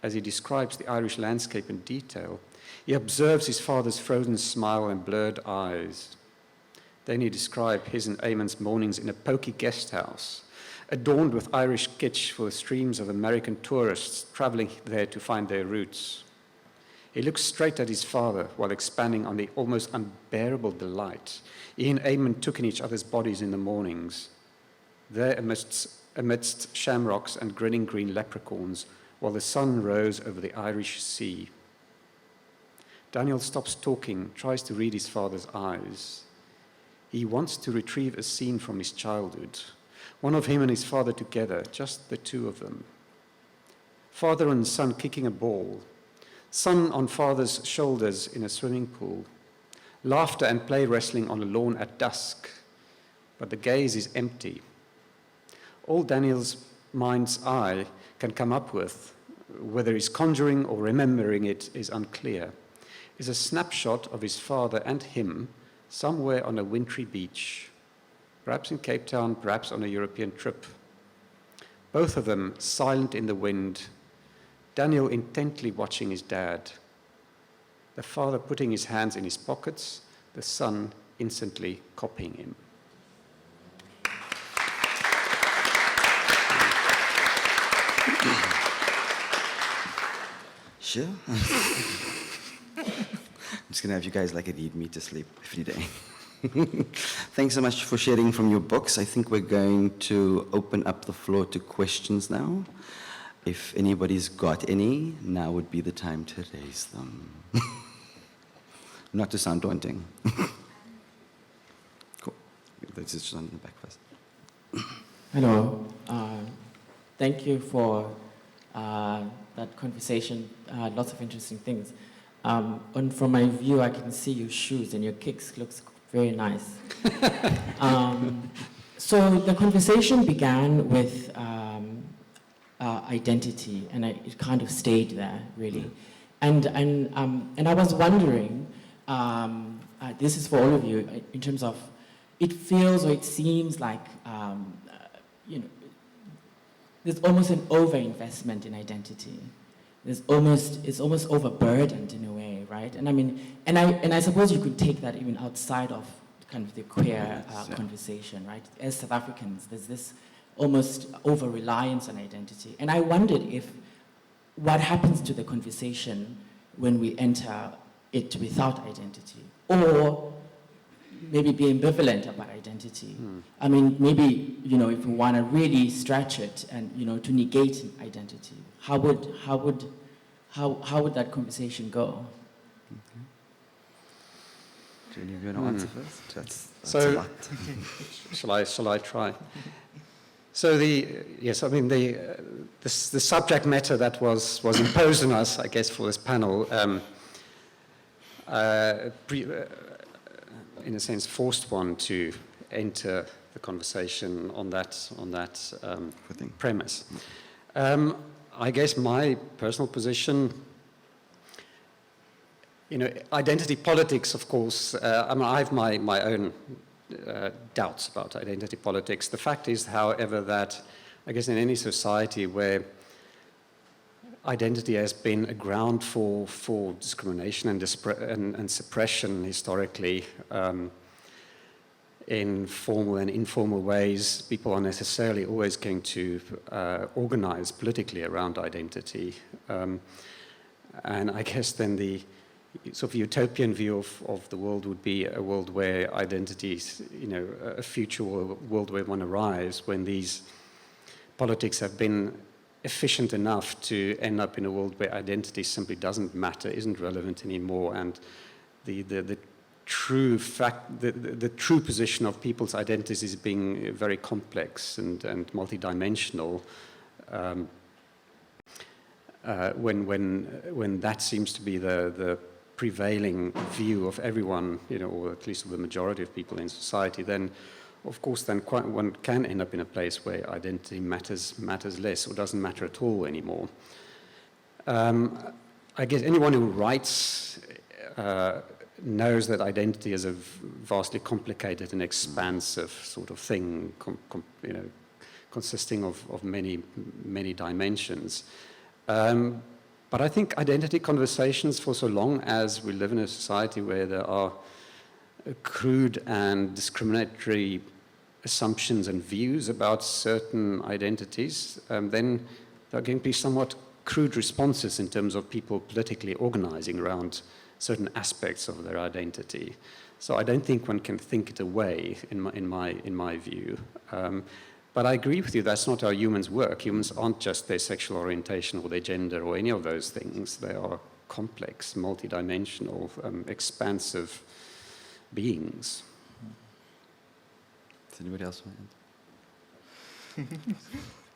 As he describes the Irish landscape in detail, he observes his father's frozen smile and blurred eyes. Then he describes his and Eamon's mornings in a pokey guest house, adorned with Irish kitsch for the streams of American tourists traveling there to find their roots. He looks straight at his father while expanding on the almost unbearable delight he and Eamon took in each other's bodies in the mornings, there amidst shamrocks and grinning green leprechauns, while the sun rose over the Irish Sea. Daniel stops talking, tries to read his father's eyes. He wants to retrieve a scene from his childhood, one of him and his father together, just the two of them. Father and son kicking a ball, son on father's shoulders in a swimming pool, laughter and play wrestling on a lawn at dusk, but the gaze is empty. All Daniel's mind's eye can come up with, whether he's conjuring or remembering it is unclear, is a snapshot of his father and him somewhere on a wintry beach, perhaps in Cape Town, perhaps on a European trip. Both of them silent in the wind, Daniel intently watching his dad, the father putting his hands in his pockets, the son instantly copying him. Sure. I'm just going to have you guys like read me to sleep every day. Thanks so much for sharing from your books. I think we're going to open up the floor to questions now. If anybody's got any, now would be the time to raise them. Not to sound daunting. Cool. Let's just on the back first. Hello. Thank you for that conversation. Lots of interesting things. And from my view, I can see your shoes and your kicks looks very nice. So the conversation began with identity, and it kind of stayed there, really. And I was wondering, this is for all of you, in terms of, it feels or it seems like, you know, there's almost an overinvestment in identity. It's almost overburdened in a way, right? And I mean, and I suppose you could take that even outside of kind of the queer conversation, right? As South Africans, there's this almost over-reliance on identity. And I wondered if what happens to the conversation when we enter it without identity, or maybe be ambivalent about identity. I mean, maybe, you know, if we want to really stretch it and, you know, to negate identity, how would that conversation go? Do you want to answer first? That's So- a lot. Shall I try? So the subject matter that was imposed on us, I guess, for this panel, in a sense, forced one to enter the conversation on that premise. I guess my personal position, you know, identity politics, of course, I mean, I have my own doubts about identity politics. The fact is, however, that I guess in any society where identity has been a ground for discrimination and suppression historically, in formal and informal ways, people are necessarily always going to organize politically around identity. And I guess then the sort of utopian view of the world would be a world where identities, you know, a future world where one arrives when these politics have been efficient enough to end up in a world where identity simply doesn't matter, isn't relevant anymore, and the true fact, the true position of people's identities is being very complex and multidimensional. When that seems to be the prevailing view of everyone, you know, or at least of the majority of people in society, then of course then one can end up in a place where identity matters less or doesn't matter at all anymore. I guess anyone who writes knows that identity is a vastly complicated and expansive sort of thing, you know, consisting of many dimensions. But I think identity conversations, for so long as we live in a society where there are crude and discriminatory assumptions and views about certain identities, then there are going to be somewhat crude responses in terms of people politically organizing around certain aspects of their identity. So I don't think one can think it away, in my view. But I agree with you, that's not how humans work. Humans aren't just their sexual orientation or their gender or any of those things. They are complex, multidimensional, expansive beings. Does anybody else want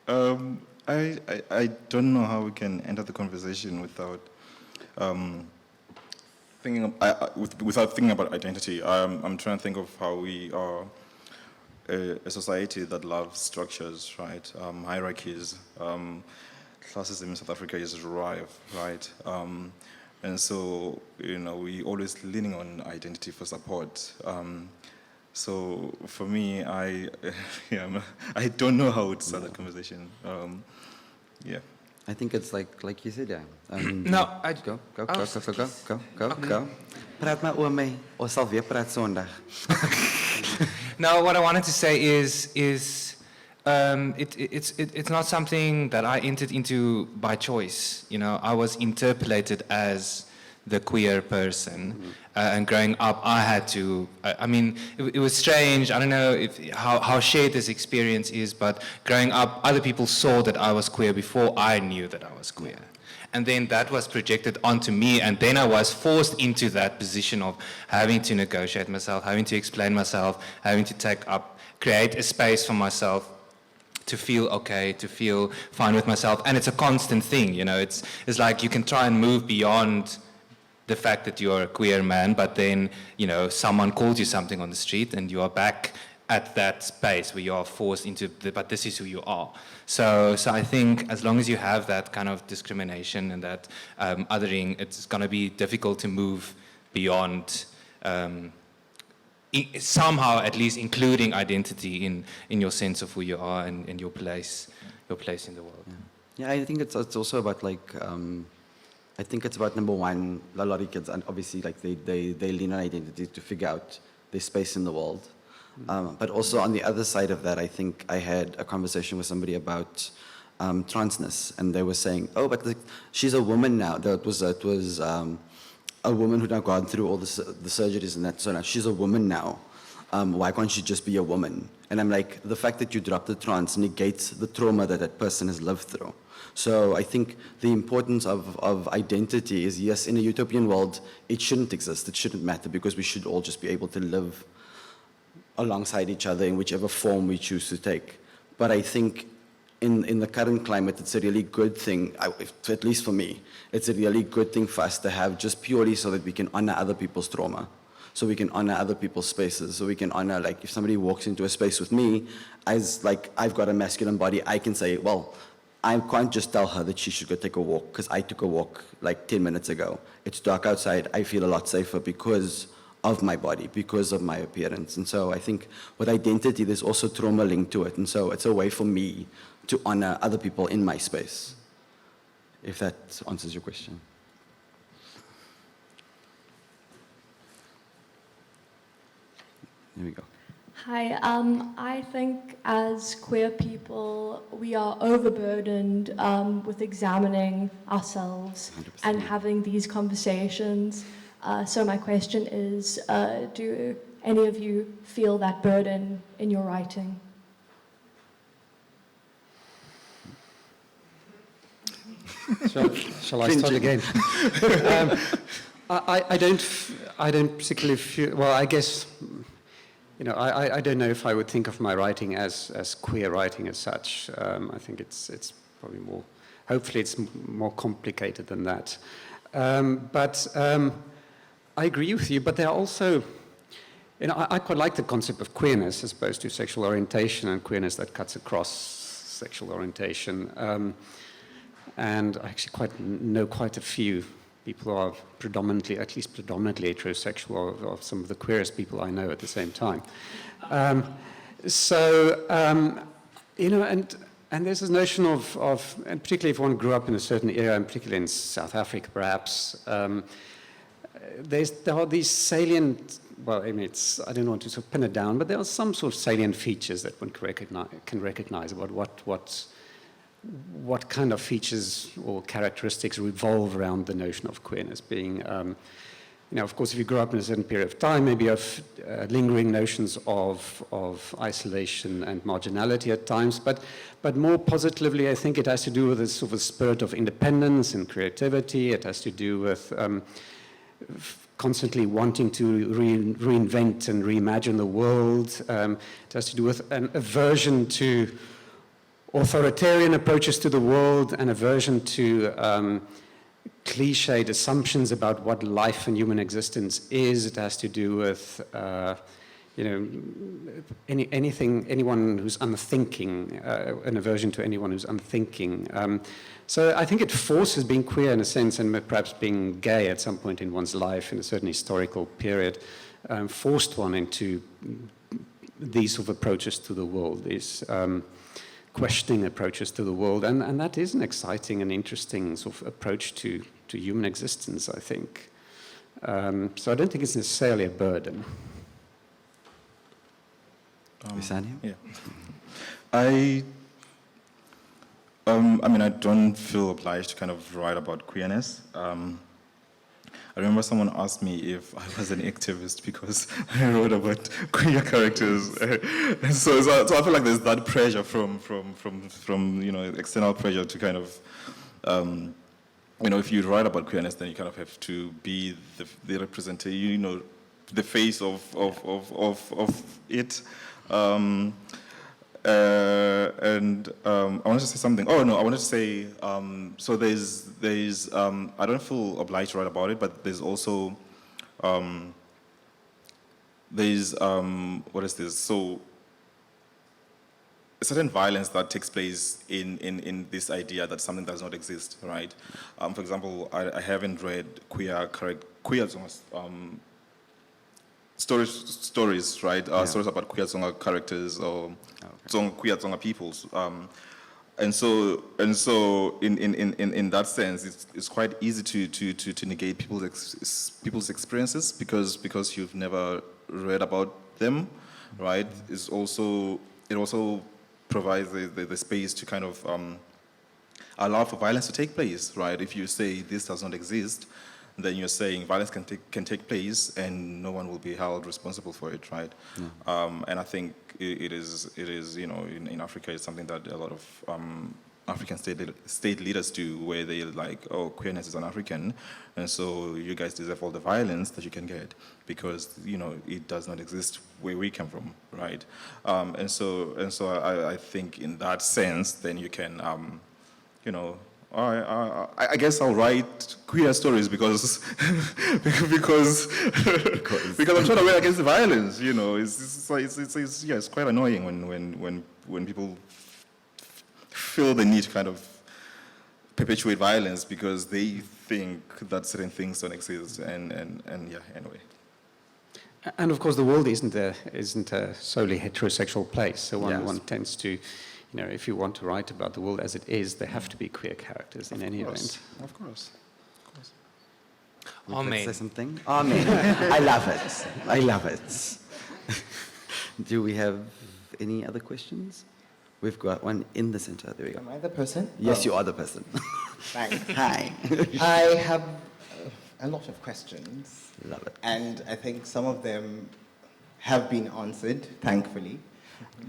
to I don't know how we can enter the conversation without thinking about identity. I'm trying to think of how we are a society that loves structures, right? Hierarchies, classism in South Africa is rife, right? And so, you know, we always leaning on identity for support. So for me, I don't know how to start that conversation. Yeah. I think it's like you said, yeah. No, Go. Praat maar oor my, ons sal weer praat Sondag. No, what I wanted to say is it's not something that I entered into by choice. You know, I was interpolated as the queer person. And growing up, I had to, I mean, it was strange. I don't know how shared this experience is, but growing up, other people saw that I was queer before I knew that I was queer. And then that was projected onto me, and then I was forced into that position of having to negotiate myself, having to explain myself, having to create a space for myself to feel okay, to feel fine with myself. And it's a constant thing, you know, it's like you can try and move beyond the fact that you're a queer man, but then, you know, someone calls you something on the street and you are back at that space where you are forced into but this is who you are. So I think as long as you have that kind of discrimination and that othering, it's going to be difficult to move beyond somehow at least including identity in your sense of who you are and your place in the world. Yeah, I think it's also about like, I think it's about number one, a lot of kids, and obviously like they lean on identity to figure out their space in the world. But also on the other side of that, I think I had a conversation with somebody about transness, and they were saying, oh, but she's a woman now. It was a woman who'd now gone through all the surgeries and that, so now she's a woman now. Why can't she just be a woman? And I'm like, the fact that you drop the trans negates the trauma that that person has lived through. So I think the importance of identity is, yes, in a utopian world, it shouldn't exist. It shouldn't matter, because we should all just be able to live alongside each other in whichever form we choose to take. But I think in the current climate, it's a really good thing, at least for me, it's a really good thing for us to have, just purely so that we can honor other people's trauma. So we can honor other people's spaces. So we can honor, like, if somebody walks into a space with me, as like, I've got a masculine body, I can say, well, I can't just tell her that she should go take a walk, because I took a walk like 10 minutes ago. It's dark outside, I feel a lot safer because of my body, because of my appearance. And so I think with identity, there's also trauma linked to it. And so it's a way for me to honor other people in my space, if that answers your question. Here we go. Hi, I think as queer people, we are overburdened with examining ourselves 100%. and having these conversations. So my question is, do any of you feel that burden in your writing? Shall I start again? I don't particularly feel, well, I guess, you know, I don't know if I would think of my writing as queer writing as such. I think it's probably more, hopefully it's more complicated than that. But I agree with you, but there are also, you know, I quite like the concept of queerness as opposed to sexual orientation, and queerness that cuts across sexual orientation. And I actually know quite a few people who are predominantly, at least predominantly heterosexual, or some of the queerest people I know at the same time. You know, and there's this notion of, and particularly if one grew up in a certain era, and particularly in South Africa perhaps, there are these salient, well, I mean, I don't want to sort of pin it down, but there are some sort of salient features that one can recognize about what kind of features or characteristics revolve around the notion of queerness being, you know, of course, if you grow up in a certain period of time, maybe you have lingering notions of isolation and marginality at times, but more positively, I think it has to do with a sort of a spirit of independence and creativity. It has to do with constantly wanting to reinvent and reimagine the world. It has to do with an aversion to authoritarian approaches to the world, an aversion to cliched assumptions about what life and human existence is. It has to do with, you know, anyone who's unthinking, an aversion to anyone who's unthinking. So I think it forces being queer in a sense, and perhaps being gay at some point in one's life in a certain historical period, forced one into these sort of approaches to the world, these questioning approaches to the world, and that is an exciting and interesting sort of approach to human existence, I think. So I don't think it's necessarily a burden. Wisani? Yeah. I mean, I don't feel obliged to kind of write about queerness. I remember someone asked me if I was an activist because I wrote about queer characters. And so I feel like there's that pressure from external pressure to kind of, if you write about queerness, then you kind of have to be the representation, the face of it. I wanted to say something. Oh no, I wanted to say. So there's. I don't feel obliged to write about it, but there's also. What is this? So. A certain violence that takes place in this idea that something does not exist, right? For example, I haven't read queer stories, right? Stories about queer Tsonga characters or queer Tsonga peoples. And so in that sense, it's quite easy to negate people's experiences because you've never read about them, right? It also provides the space to kind of allow for violence to take place, right? If you say this does not exist, then you're saying violence can take place and no one will be held responsible for it, right? And I think it is in Africa it's something that a lot of African state leaders do, where they're like, oh, queerness is an-African, and so you guys deserve all the violence that you can get because it does not exist where we come from, right? And so I think in that sense, then you can I guess I'll write queer stories because because I'm trying to work against the violence. It's quite annoying when people feel the need to kind of perpetuate violence because they think that certain things don't exist. And yeah, anyway. And of course, the world isn't a solely heterosexual place. So one tends to, if you want to write about the world as it is, there have to be queer characters in any event. Of course. Amen. Say something? Amen. I love it. I love it. Do we have any other questions? We've got one in the center. There we go. Am I the person? Yes, you are the person. Thanks. Hi. I have a lot of questions. Love it. And I think some of them have been answered, thankfully.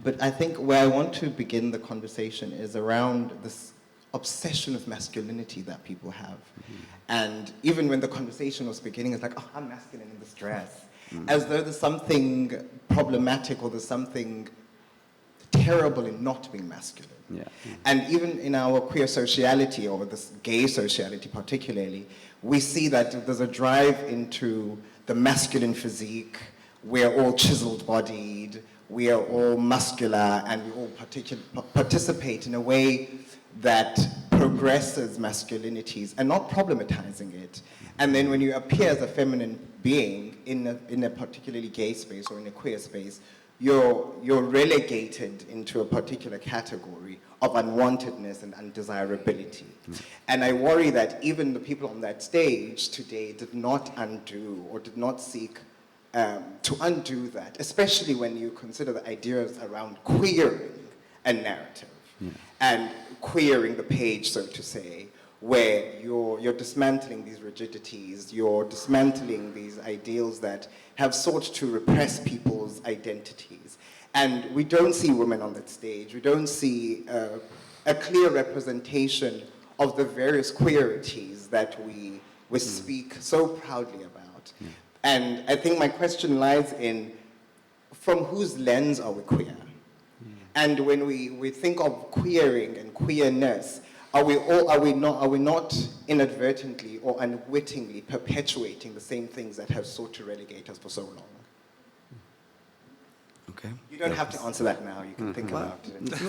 But I think where I want to begin the conversation is around this obsession of masculinity that people have. And even when the conversation was beginning, it's like, oh, I'm masculine in this dress. As though there's something problematic or there's something terrible in not being masculine. Yeah. And even in our queer sociality, or this gay sociality particularly, we see that there's a drive into the masculine physique. We're all chiseled-bodied, we are all muscular, and we all participate in a way that progresses masculinities and not problematizing it. And then when you appear as a feminine being in a particularly gay space or in a queer space, you're relegated into a particular category of unwantedness and undesirability. And I worry that even the people on that stage today did not undo or did not seek to undo that, especially when you consider the ideas around queering a narrative and queering the page, so to say, where you're dismantling these rigidities, you're dismantling these ideals that have sought to repress people's identities. And we don't see women on that stage. We don't see a clear representation of the various queerities that we speak so proudly about. And I think my question lies in, from whose lens are we queer? And when we think of queering and queerness, are we not inadvertently or unwittingly perpetuating the same things that have sought to relegate us for so long? Okay. You don't have to answer that now. You can think about it.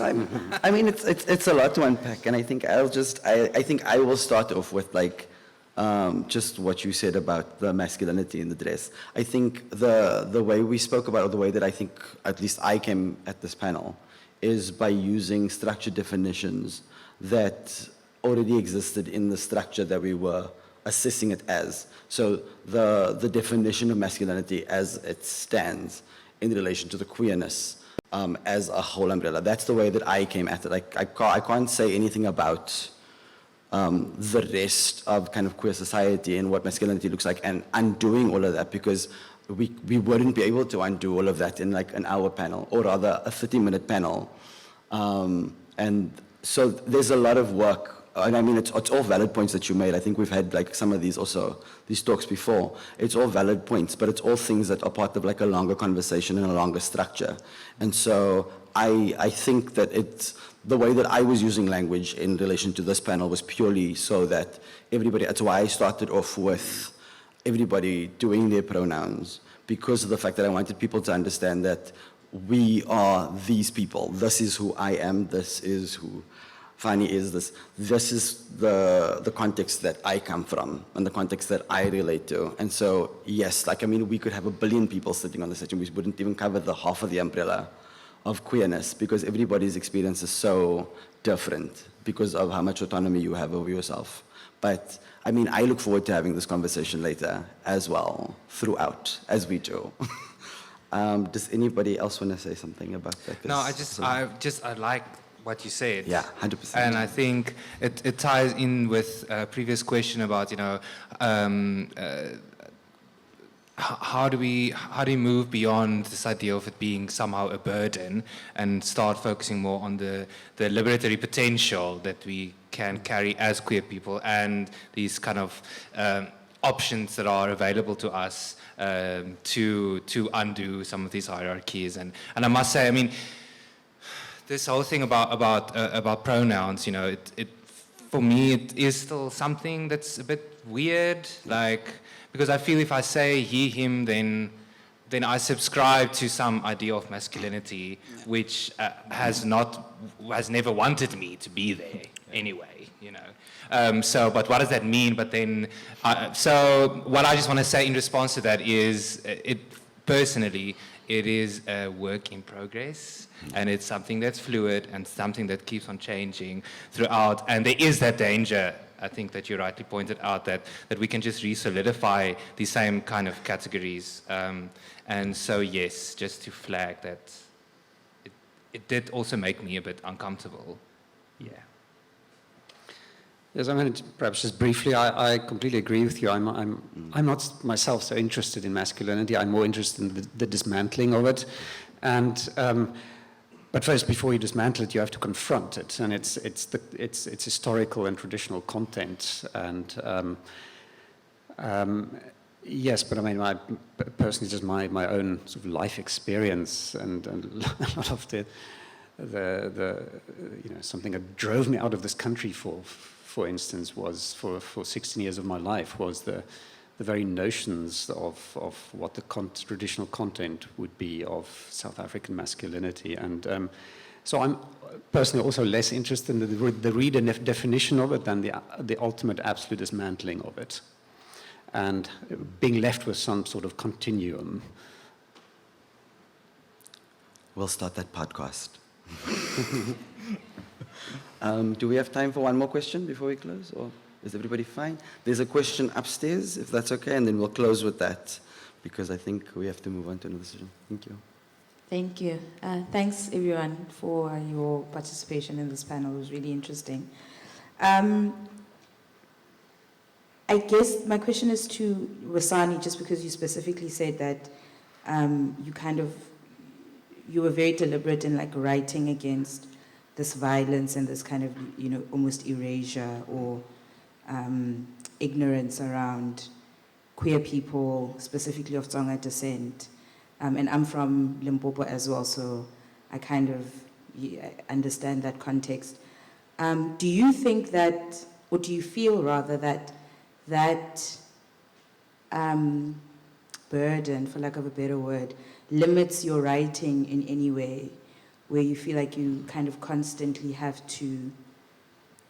I mean, it's a lot to unpack, and I think I think I will start off with just what you said about the masculinity in the dress. I think the way we spoke about, or the way that I think at least I came at this panel, is by using structured definitions that already existed in the structure that we were assessing it as. So the definition of masculinity as it stands in relation to the queerness as a whole umbrella. That's the way that I came at it. I can't say anything about the rest of kind of queer society and what masculinity looks like, and undoing all of that, because we wouldn't be able to undo all of that in like an hour panel, or rather a 30-minute panel. And so there's a lot of work. And I mean, it's all valid points that you made. I think we've had like some of these talks before. It's all valid points, but it's all things that are part of like a longer conversation and a longer structure. And so I think that it's, the way that I was using language in relation to this panel was purely so that everybody, that's why I started off with everybody doing their pronouns, because of the fact that I wanted people to understand that we are these people. This is who I am, this is who Fani is, this is the context that I come from and the context that I relate to. And so, yes, like, I mean, we could have 1 billion people sitting on the stage and we wouldn't even cover the half of the umbrella of queerness, because everybody's experience is so different because of how much autonomy you have over yourself. But, I mean, I look forward to having this conversation later as well, throughout, as we do. Does anybody else want to say something about that? No, I like what you said. Yeah, 100%. And I think it ties in with a previous question about, you know, how do we move beyond this idea of it being somehow a burden and start focusing more on the liberatory potential that we can carry as queer people, and these kind of options that are available to us to undo some of these hierarchies. And I must say, I mean, this whole thing about pronouns, you know, it for me it is still something that's a bit weird, like, because I feel if I say he, him, then I subscribe to some idea of masculinity, which has never wanted me to be there anyway, you know. But what does that mean? But then, so what I just want to say in response to that is, personally, it is a work in progress, and it's something that's fluid and something that keeps on changing throughout. And there is that danger, I think, that you rightly pointed out, that we can just re-solidify the same kind of categories. And so, yes, just to flag that it did also make me a bit uncomfortable. Yeah. Yes, I mean, perhaps just briefly, I completely agree with you. I'm not myself so interested in masculinity. I'm more interested in the dismantling of it. And but first, before you dismantle it, you have to confront it, and it's historical and traditional content. And yes, but I mean, personally, just my own sort of life experience and a lot of the you know, something that drove me out of this country for instance, was for 16 years of my life, was the very notions of what the traditional content would be of South African masculinity. And so I'm personally also less interested in the reader definition of it than the ultimate absolute dismantling of it, and being left with some sort of continuum. We'll start that podcast. Do we have time for one more question before we close, or is everybody fine? There's a question upstairs, if that's okay, and then we'll close with that, because I think we have to move on to another session. Thank you. Thank you. Thanks, everyone, for your participation in this panel. It was really interesting. I guess my question is to Wisani, just because you specifically said that you were very deliberate in like writing against this violence and this kind of, you know, almost erasure or ignorance around queer people, specifically of Tsonga descent. And I'm from Limpopo as well, so I kind of understand that context. Do you think that, or do you feel rather that burden, for lack of a better word, limits your writing in any way, where you feel like you kind of constantly have to,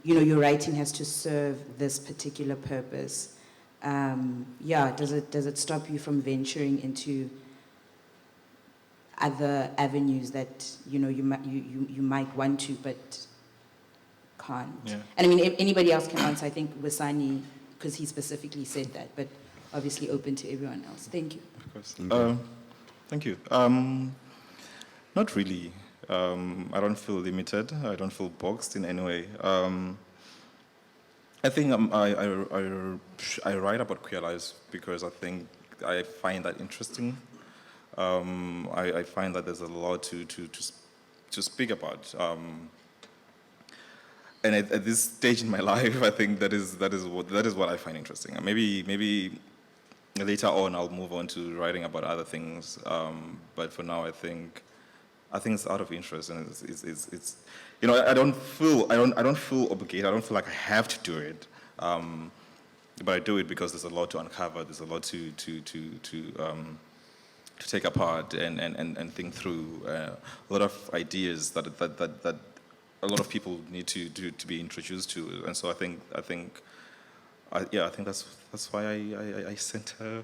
you know, your writing has to serve this particular purpose? Does it stop you from venturing into other avenues that, you know, you might want to but can't? Yeah. And I mean, if anybody else can answer, I think Wisani, because he specifically said that, but obviously open to everyone else. Thank you. Of course. Thank you. Not really. I don't feel limited. I don't feel boxed in any way. I think I write about queer lives because I think I find that interesting. I find that there's a lot to speak about. And at this stage in my life, I think that is what I find interesting. And maybe later on I'll move on to writing about other things. But for now, I think it's out of interest, and it's you know, I don't feel obligated. I don't feel like I have to do it. But I do it because there's a lot to uncover. There's a lot to take apart and think through. A lot of ideas that a lot of people need to be introduced to. And so I think that's why I center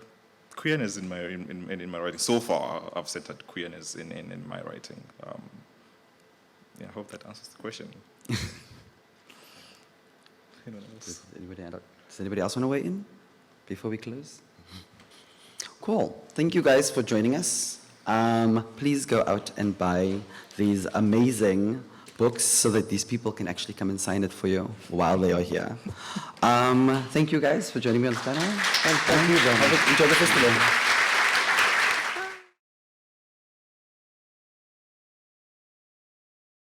queerness in my writing. So far, I've centered queerness in my writing. I hope that answers the question. Anyone else? Does anybody else want to weigh in before we close? Cool. Thank you guys for joining us. Please go out and buy these amazing books so that these people can actually come and sign it for you while they are here. Thank you guys for joining me on this panel. Thank you very much. Enjoy the festival.